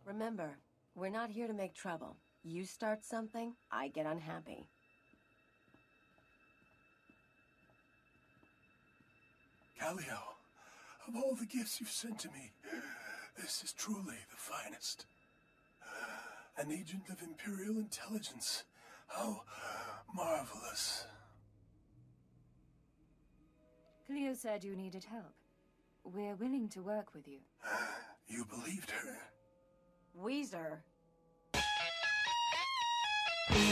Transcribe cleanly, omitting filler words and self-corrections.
Remember, we're not here to make trouble. You start something, I get unhappy. Callio, of all the gifts you've sent to me, this is truly the finest. An agent of Imperial intelligence. How marvelous. Cleo said you needed help. We're willing to work with you. You believed her? Wheezer,